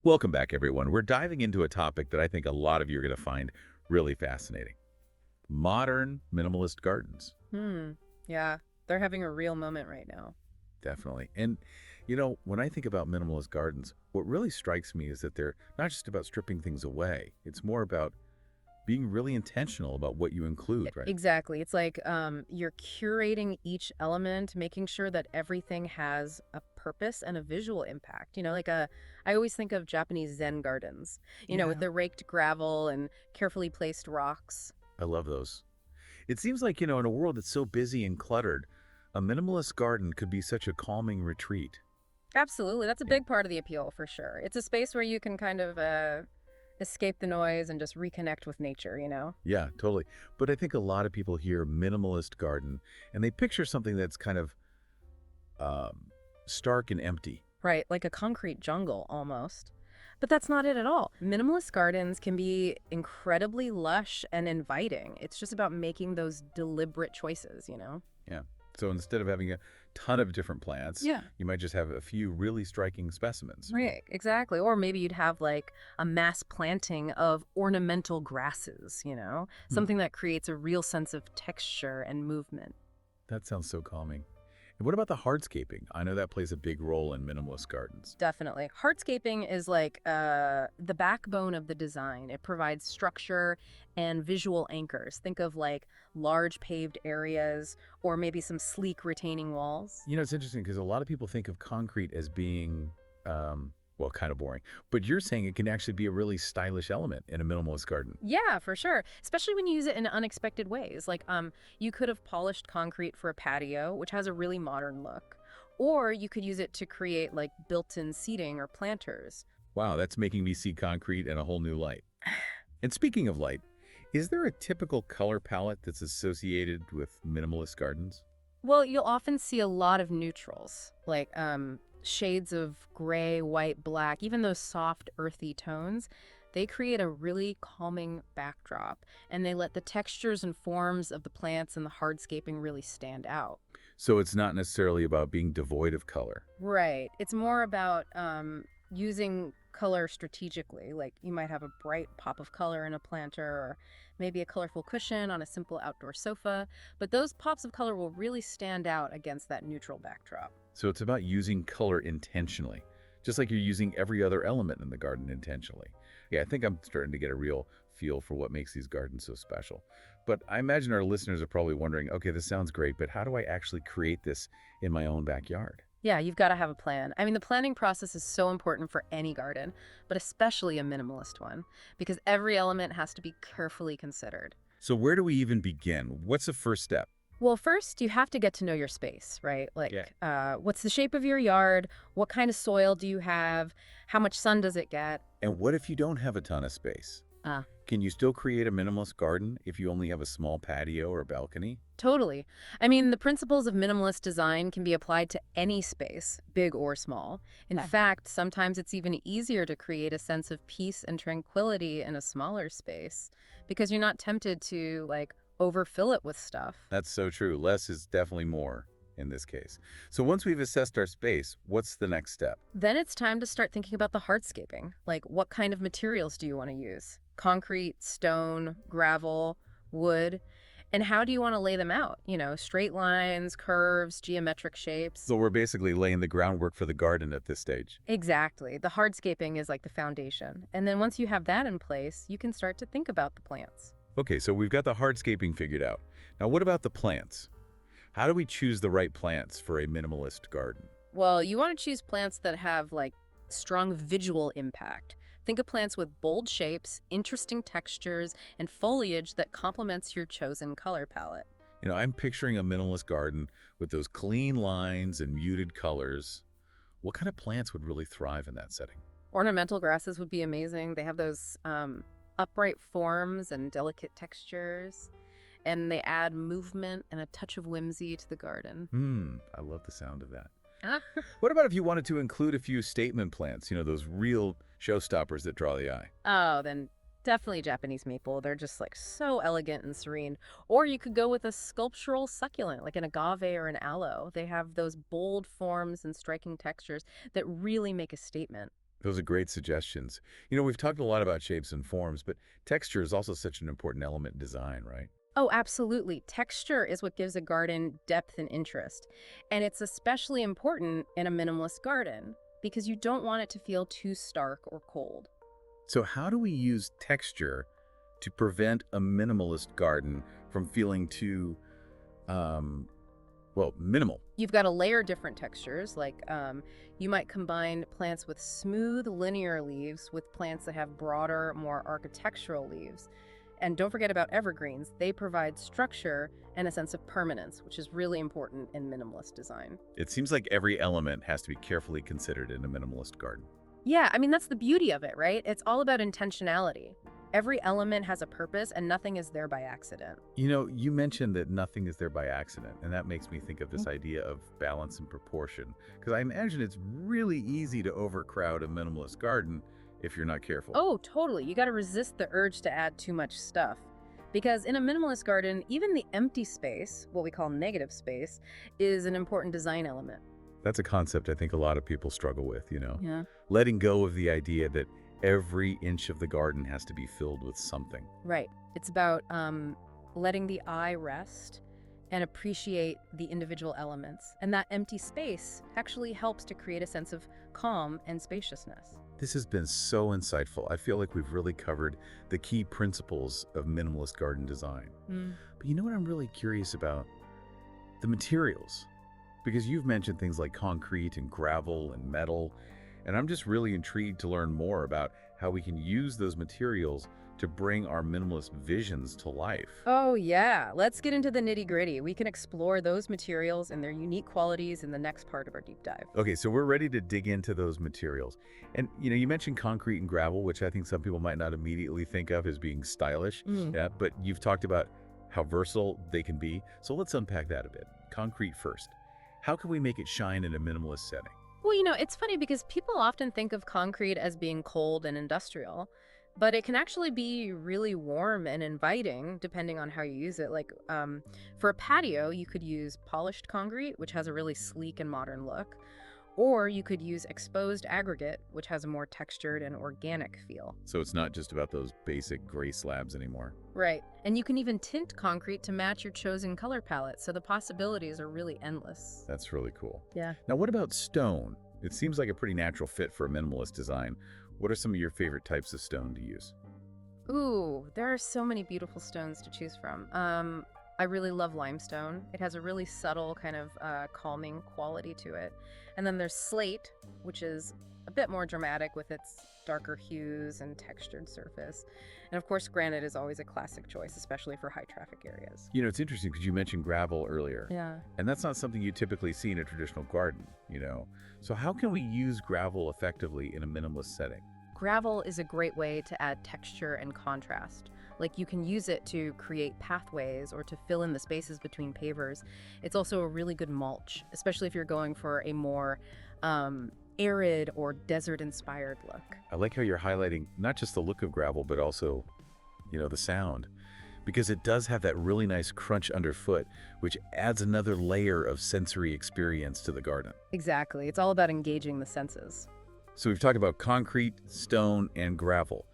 Welcome back, everyone. We're diving into a topic that I think a lot of you are going to find really fascinating. Modern minimalist gardens. Hmm. Yeah, they're having a real moment right now. Definitely. And, when I think about minimalist gardens, what really strikes me is that they're not just about stripping things away. It's more about being really intentional about what you include, right? Exactly. It's like you're curating each element, making sure that everything has a purpose and a visual impact. I always think of Japanese Zen gardens, with Yeah. the raked gravel and carefully placed rocks. I love those. It seems like, in a world that's so busy and cluttered, a minimalist garden could be such a calming retreat. Absolutely. That's a Yeah. big part of the appeal for sure. It's a space where you can kind of escape the noise and just reconnect with nature. Yeah, totally. But I think a lot of people hear minimalist garden and they picture something that's kind of um, stark and empty. Right, like a concrete jungle almost. But that's not it at all. Minimalist gardens can be incredibly lush and inviting. It's just about making those deliberate choices. Yeah. So instead of having a ton of different plants, Yeah. you might just have a few really striking specimens. Right, exactly. Or maybe you'd have like a mass planting of ornamental grasses, Hmm. something that creates a real sense of texture and movement. That sounds so calming. And what about the hardscaping? I know that plays a big role in minimalist gardens. Definitely. Hardscaping is like the backbone of the design. It provides structure and visual anchors. Think of like large paved areas or maybe some sleek retaining walls. It's interesting because a lot of people think of concrete as being, well, kind of boring. But you're saying it can actually be a really stylish element in a minimalist garden. Yeah, for sure. Especially when you use it in unexpected ways. Like you could have polished concrete for a patio, which has a really modern look. Or you could use it to create like built-in seating or planters. Wow, that's making me see concrete in a whole new light. And speaking of light, is there a typical color palette that's associated with minimalist gardens? Well, you'll often see a lot of neutrals, like shades of gray, white, black, even those soft, earthy tones. They create a really calming backdrop, and they let the textures and forms of the plants and the hardscaping really stand out. So it's not necessarily about being devoid of color. Right. It's more about using color strategically. Like you might have a bright pop of color in a planter or maybe a colorful cushion on a simple outdoor sofa. But those pops of color will really stand out against that neutral backdrop. So it's about using color intentionally, just like you're using every other element in the garden intentionally. Yeah, I think I'm starting to get a real feel for what makes these gardens so special. But I imagine our listeners are probably wondering, okay, this sounds great, but how do I actually create this in my own backyard? Yeah, you've got to have a plan. I mean, the planning process is so important for any garden, but especially a minimalist one, because every element has to be carefully considered. So where do we even begin? What's the first step? Well, first, you have to get to know your space, right? Yeah. Like, what's the shape of your yard? What kind of soil do you have? How much sun does it get? And what if you don't have a ton of space? Uh, Can you still create a minimalist garden if you only have a small patio or balcony? totally. I mean, the principles of minimalist design can be applied to any space, big or small. In fact, sometimes it's even easier to create a sense of peace and tranquility in a smaller space because you're not tempted to, like, overfill it with stuff. That's so true. Less is definitely more in this case. So once we've assessed our space, what's the next step? Then it's time to start thinking about the hardscaping. Like, what kind of materials do you want to use? Concrete, stone, gravel, wood? And how do you want to lay them out? Straight lines, curves, geometric shapes. So we're basically laying the groundwork for the garden at this stage. Exactly. The hardscaping is like the foundation. And then once you have that in place, you can start to think about the plants. Okay, so we've got the hardscaping figured out. Now what about the plants? How do we choose the right plants for a minimalist garden? Well, you want to choose plants that have like strong visual impact. Think of plants with bold shapes, interesting textures, and foliage that complements your chosen color palette. I'm picturing a minimalist garden with those clean lines and muted colors. What kind of plants would really thrive in that setting? Ornamental grasses would be amazing. They have those upright forms and delicate textures, and they add movement and a touch of whimsy to the garden. I love the sound of that. Ah. What about if you wanted to include a few statement plants, those real showstoppers that draw the eye? Oh, then definitely Japanese maple. They're just like so elegant and serene. Or you could go with a sculptural succulent, like an agave or an aloe. They have those bold forms and striking textures that really make a statement. Those are great suggestions. We've talked a lot about shapes and forms, but texture is also such an important element in design, right? Oh, absolutely. Texture is what gives a garden depth and interest. And it's especially important in a minimalist garden because you don't want it to feel too stark or cold. So how do we use texture to prevent a minimalist garden from feeling too, um, well, minimal? You've got to layer different textures, like you might combine plants with smooth, linear leaves with plants that have broader, more architectural leaves. And don't forget about evergreens. They provide structure and a sense of permanence, which is really important in minimalist design. It seems like every element has to be carefully considered in a minimalist garden. Yeah, I mean, that's the beauty of it, right? It's all about intentionality. Every element has a purpose and nothing is there by accident. You mentioned that nothing is there by accident, and that makes me think of this idea of balance and proportion, because I imagine it's really easy to overcrowd a minimalist garden if you're not careful. Oh, totally. You got to resist the urge to add too much stuff. Because in a minimalist garden, even the empty space, what we call negative space, is an important design element. That's a concept I think a lot of people struggle with. Yeah. Letting go of the idea that every inch of the garden has to be filled with something. Right. It's about letting the eye rest and appreciate the individual elements. And that empty space actually helps to create a sense of calm and spaciousness. This has been so insightful. I feel like we've really covered the key principles of minimalist garden design. But you know what I'm really curious about? The materials. Because you've mentioned things like concrete and gravel and metal, and I'm just really intrigued to learn more about how we can use those materials to bring our minimalist visions to life. Oh, yeah. Let's get into the nitty-gritty. We can explore those materials and their unique qualities in the next part of our deep dive. Okay, so we're ready to dig into those materials. And you mentioned concrete and gravel, which I think some people might not immediately think of as being stylish. Yeah, but you've talked about how versatile they can be. So let's unpack that a bit. Concrete first. How can we make it shine in a minimalist setting? Well, it's funny because people often think of concrete as being cold and industrial, but it can actually be really warm and inviting depending on how you use it. Like for a patio, you could use polished concrete, which has a really sleek and modern look, or you could use exposed aggregate, which has a more textured and organic feel. So it's not just about those basic gray slabs anymore. Right. And you can even tint concrete to match your chosen color palette, so the possibilities are really endless. That's really cool. Yeah. Now, what about stone? It seems like a pretty natural fit for a minimalist design. What are some of your favorite types of stone to use? Ooh, there are so many beautiful stones to choose from. I really love limestone. It has a really subtle kind of calming quality to it. And then there's slate, which is a bit more dramatic with its darker hues and textured surface. And of course, granite is always a classic choice, especially for high traffic areas. It's interesting because you mentioned gravel earlier. Yeah. And that's not something you typically see in a traditional garden. So how can we use gravel effectively in a minimalist setting? Gravel is a great way to add texture and contrast. Like you can use it to create pathways or to fill in the spaces between pavers. It's also a really good mulch, especially if you're going for a more arid or desert-inspired look. I like how you're highlighting not just the look of gravel, but also, the sound. Because it does have that really nice crunch underfoot, which adds another layer of sensory experience to the garden. Exactly. It's all about engaging the senses. So we've talked about concrete, stone, and gravel.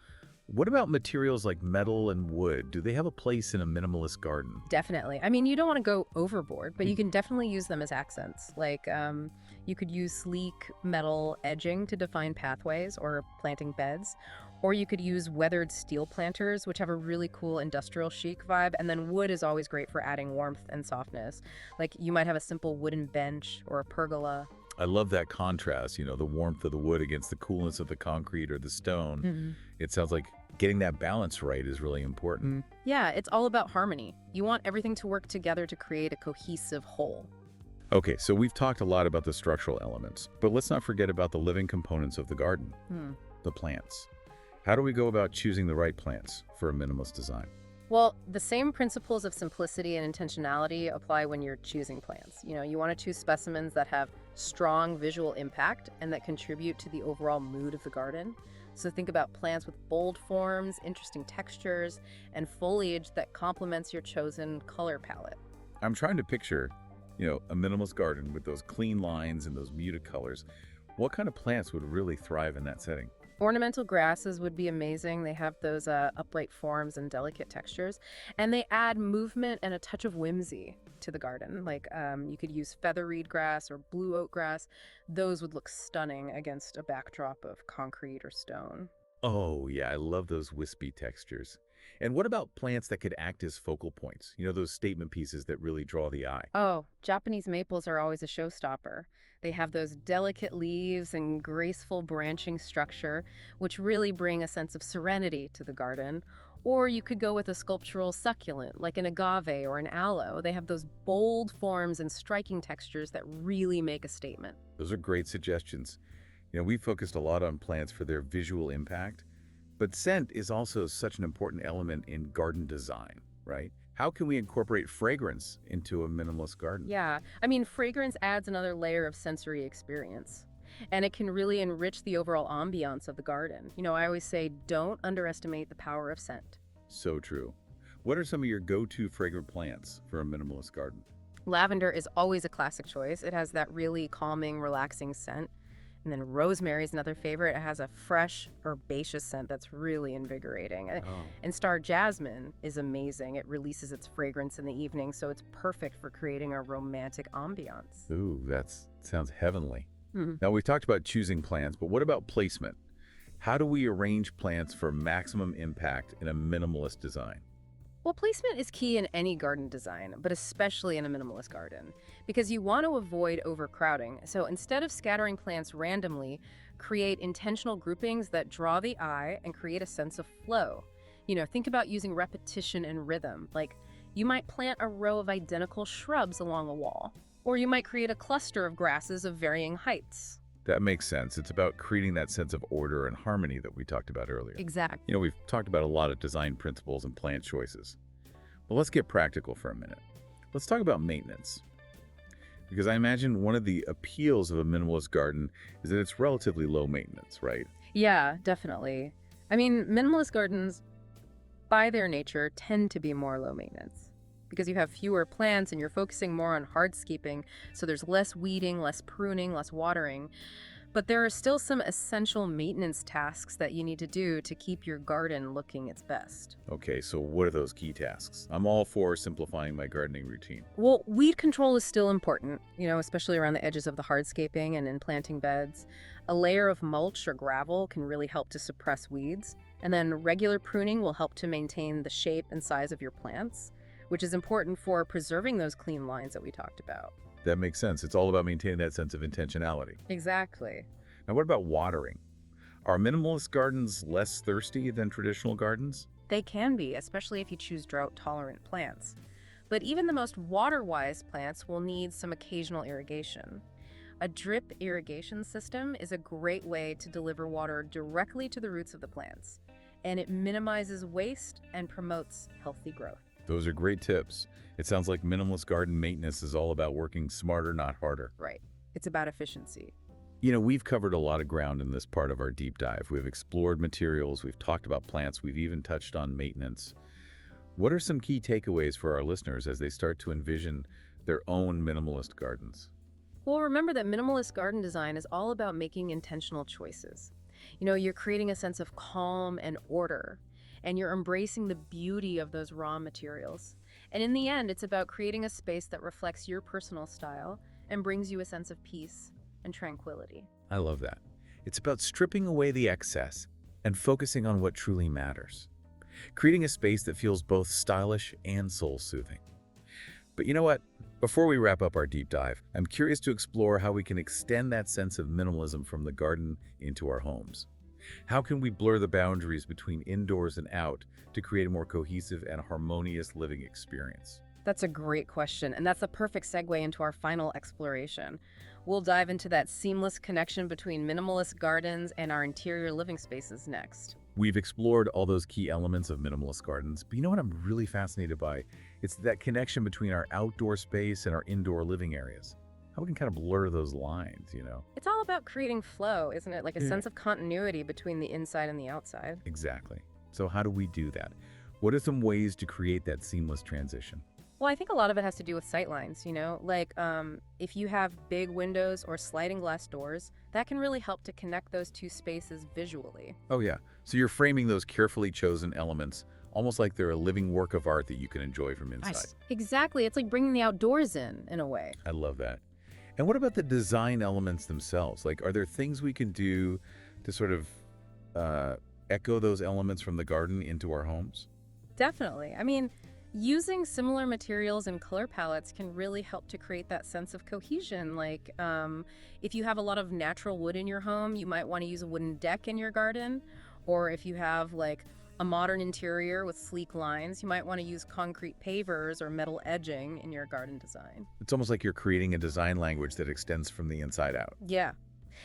What about materials like metal and wood? Do they have a place in a minimalist garden? Definitely. I mean, you don't want to go overboard, but you can definitely use them as accents. Like you could use sleek metal edging to define pathways or planting beds. Or you could use weathered steel planters, which have a really cool industrial chic vibe. And then wood is always great for adding warmth and softness. Like you might have a simple wooden bench or a pergola. I love that contrast, the warmth of the wood against the coolness of the concrete or the stone. It sounds like getting that balance right is really important. Yeah, it's all about harmony. You want everything to work together to create a cohesive whole. Okay, so we've talked a lot about the structural elements, but let's not forget about the living components of the garden, the plants. How do we go about choosing the right plants for a minimalist design? Well, the same principles of simplicity and intentionality apply when you're choosing plants. You want to choose specimens that have strong visual impact and that contribute to the overall mood of the garden. So think about plants with bold forms, interesting textures, and foliage that complements your chosen color palette. I'm trying to picture, a minimalist garden with those clean lines and those muted colors. What kind of plants would really thrive in that setting? Ornamental grasses would be amazing. They have those upright forms and delicate textures, and they add movement and a touch of whimsy to the garden. Like you could use feather reed grass or blue oat grass. Those would look stunning against a backdrop of concrete or stone. Oh, yeah, I love those wispy textures. And what about plants that could act as focal points? Those statement pieces that really draw the eye. Oh, Japanese maples are always a showstopper. They have those delicate leaves and graceful branching structure, which really bring a sense of serenity to the garden. Or you could go with a sculptural succulent, like an agave or an aloe. They have those bold forms and striking textures that really make a statement. Those are great suggestions. We focused a lot on plants for their visual impact, but scent is also such an important element in garden design, right? How can we incorporate fragrance into a minimalist garden? Yeah, I mean, fragrance adds another layer of sensory experience. And it can really enrich the overall ambiance of the garden. I always say don't underestimate the power of scent. So true. What are some of your go-to fragrant plants for a minimalist garden? Lavender is always a classic choice. It has that really calming, relaxing scent. And then rosemary is another favorite. It has a fresh, herbaceous scent that's really invigorating. Oh, And star jasmine is amazing. It releases its fragrance in the evening, so it's perfect for creating a romantic ambiance. ooh, that sounds heavenly. Mhm. Now, we've talked about choosing plants, but what about placement? How do we arrange plants for maximum impact in a minimalist design? Well, placement is key in any garden design, but especially in a minimalist garden, because you want to avoid overcrowding. So instead of scattering plants randomly, create intentional groupings that draw the eye and create a sense of flow. Think about using repetition and rhythm. Like you might plant a row of identical shrubs along a wall, or you might create a cluster of grasses of varying heights. That makes sense. It's about creating that sense of order and harmony that we talked about earlier. Exactly. We've talked about a lot of design principles and plant choices. But let's get practical for a minute. Let's talk about maintenance. Because I imagine one of the appeals of a minimalist garden is that it's relatively low maintenance, right? Yeah, definitely. I mean, minimalist gardens, by their nature, tend to be more low maintenance because you have fewer plants and you're focusing more on hardscaping, so there's less weeding, less pruning, less watering. But there are still some essential maintenance tasks that you need to do to keep your garden looking its best. Okay, so what are those key tasks? I'm all for simplifying my gardening routine. Well, weed control is still important, especially around the edges of the hardscaping and in planting beds. A layer of mulch or gravel can really help to suppress weeds. And then regular pruning will help to maintain the shape and size of your plants, which is important for preserving those clean lines that we talked about. That makes sense. It's all about maintaining that sense of intentionality. Exactly. Now, what about watering? Are minimalist gardens less thirsty than traditional gardens? They can be, especially if you choose drought-tolerant plants. But even the most water-wise plants will need some occasional irrigation. A drip irrigation system is a great way to deliver water directly to the roots of the plants, and it minimizes waste and promotes healthy growth. Those are great tips. It sounds like minimalist garden maintenance is all about working smarter, not harder. Right. It's about efficiency. We've covered a lot of ground in this part of our deep dive. We've explored materials, we've talked about plants, we've even touched on maintenance. What are some key takeaways for our listeners as they start to envision their own minimalist gardens? Well, remember that minimalist garden design is all about making intentional choices. You're creating a sense of calm and order, and you're embracing the beauty of those raw materials. And in the end, it's about creating a space that reflects your personal style and brings you a sense of peace and tranquility. I love that. It's about stripping away the excess and focusing on what truly matters, creating a space that feels both stylish and soul-soothing. But you know what? Before we wrap up our deep dive, I'm curious to explore how we can extend that sense of minimalism from the garden into our homes. How can we blur the boundaries between indoors and out to create a more cohesive and harmonious living experience? That's a great question, and that's a perfect segue into our final exploration. We'll dive into that seamless connection between minimalist gardens and our interior living spaces next. We've explored all those key elements of minimalist gardens, but you know what I'm really fascinated by? It's that connection between our outdoor space and our indoor living areas. How we can kind of blur those lines. It's all about creating flow, isn't it? Like a Yeah. sense of continuity between the inside and the outside. Exactly. So how do we do that? What are some ways to create that seamless transition? Well, I think a lot of it has to do with sightlines, like if you have big windows or sliding glass doors, that can really help to connect those two spaces visually. Oh, yeah. So you're framing those carefully chosen elements almost like they're a living work of art that you can enjoy from inside. Nice. Exactly. It's like bringing the outdoors in a way. I love that. And what about the design elements themselves? Like, are there things we can do to sort of uh, echo those elements from the garden into our homes? Definitely. I mean, using similar materials and color palettes can really help to create that sense of cohesion. Like, if you have a lot of natural wood in your home, you might want to use a wooden deck in your garden. Or if you have like a modern interior with sleek lines, you might want to use concrete pavers or metal edging in your garden design. It's almost like you're creating a design language that extends from the inside out. Yeah.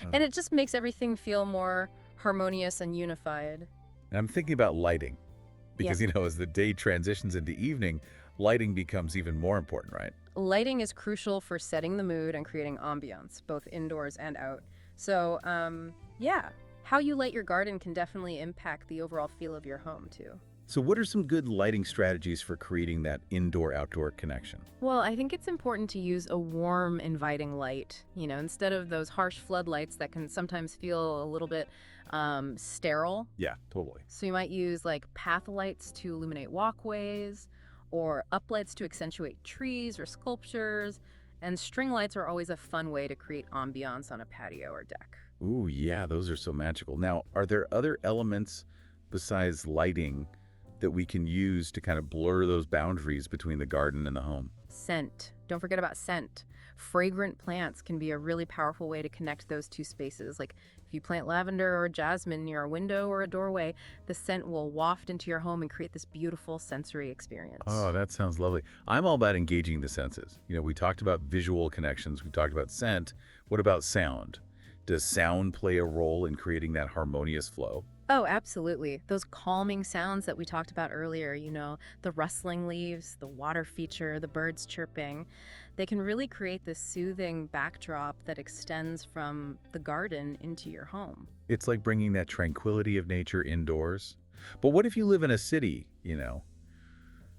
Uh, And it just makes everything feel more harmonious and unified. And I'm thinking about lighting Yeah. because, as the day transitions into evening, lighting becomes even more important, right? Lighting is crucial for setting the mood and creating ambiance, both indoors and out. So, yeah, how you light your garden can definitely impact the overall feel of your home, too. So what are some good lighting strategies for creating that indoor-outdoor connection? Well, I think it's important to use a warm, inviting light, instead of those harsh floodlights that can sometimes feel a little bit sterile. Yeah, totally. So you might use like path lights to illuminate walkways, or uplights to accentuate trees or sculptures, and string lights are always a fun way to create ambiance on a patio or deck. Ooh, yeah, those are so magical. Now, are there other elements besides lighting that we can use to kind of blur those boundaries between the garden and the home? Scent. Don't forget about scent. Fragrant plants can be a really powerful way to connect those two spaces. Like if you plant lavender or jasmine near a window or a doorway, the scent will waft into your home and create this beautiful sensory experience. Oh, that sounds lovely. I'm all about engaging the senses. We talked about visual connections, we talked about scent. What about sound? Does sound play a role in creating that harmonious flow? Oh, absolutely. Those calming sounds that we talked about earlier, the rustling leaves, the water feature, the birds chirping, they can really create this soothing backdrop that extends from the garden into your home. It's like bringing that tranquility of nature indoors. But what if you live in a city,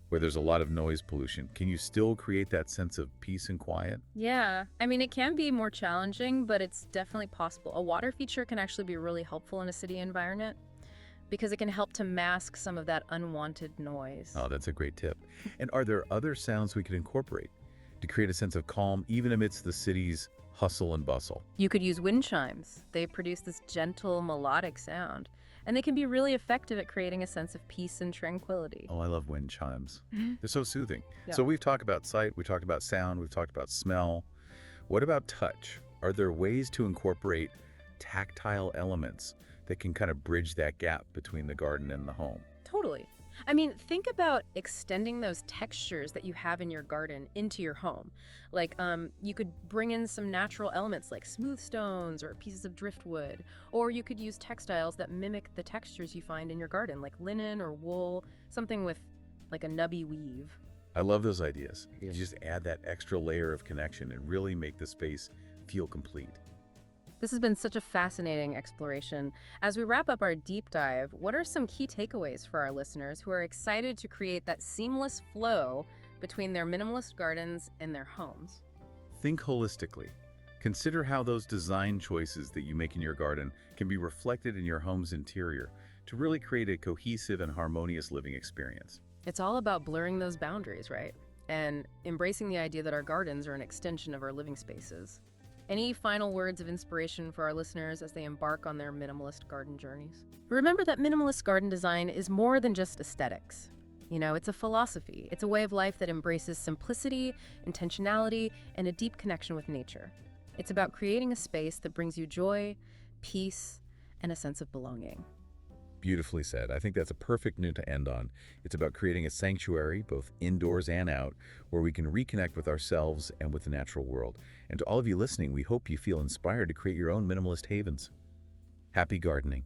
where there's a lot of noise pollution? Can you still create that sense of peace and quiet? Yeah, I mean, it can be more challenging, but it's definitely possible. A water feature can actually be really helpful in a city environment because it can help to mask some of that unwanted noise. Oh, that's a great tip. And are there other sounds we could incorporate to create a sense of calm even amidst the city's hustle and bustle? You could use wind chimes. They produce this gentle, melodic sound, and they can be really effective at creating a sense of peace and tranquility. Oh, I love wind chimes. Mhm. They're so soothing. Yeah. So we've talked about sight, we talked about sound, we've talked about smell. What about touch? Are there ways to incorporate tactile elements that can kind of bridge that gap between the garden and the home? Totally. I mean, think about extending those textures that you have in your garden into your home. Like, you could bring in some natural elements like smooth stones or pieces of driftwood, or you could use textiles that mimic the textures you find in your garden, like linen or wool, something with like a nubby weave. I love those ideas. You just add that extra layer of connection and really make the space feel complete. This has been such a fascinating exploration. As we wrap up our deep dive, what are some key takeaways for our listeners who are excited to create that seamless flow between their minimalist gardens and their homes? Think holistically. Consider how those design choices that you make in your garden can be reflected in your home's interior to really create a cohesive and harmonious living experience. It's all about blurring those boundaries, right? And embracing the idea that our gardens are an extension of our living spaces. Any final words of inspiration for our listeners as they embark on their minimalist garden journeys? Remember that minimalist garden design is more than just aesthetics. It's a philosophy. It's a way of life that embraces simplicity, intentionality, and a deep connection with nature. It's about creating a space that brings you joy, peace, and a sense of belonging. Beautifully said. I think that's a perfect note to end on. It's about creating a sanctuary, both indoors and out, where we can reconnect with ourselves and with the natural world. And to all of you listening, we hope you feel inspired to create your own minimalist havens. Happy gardening.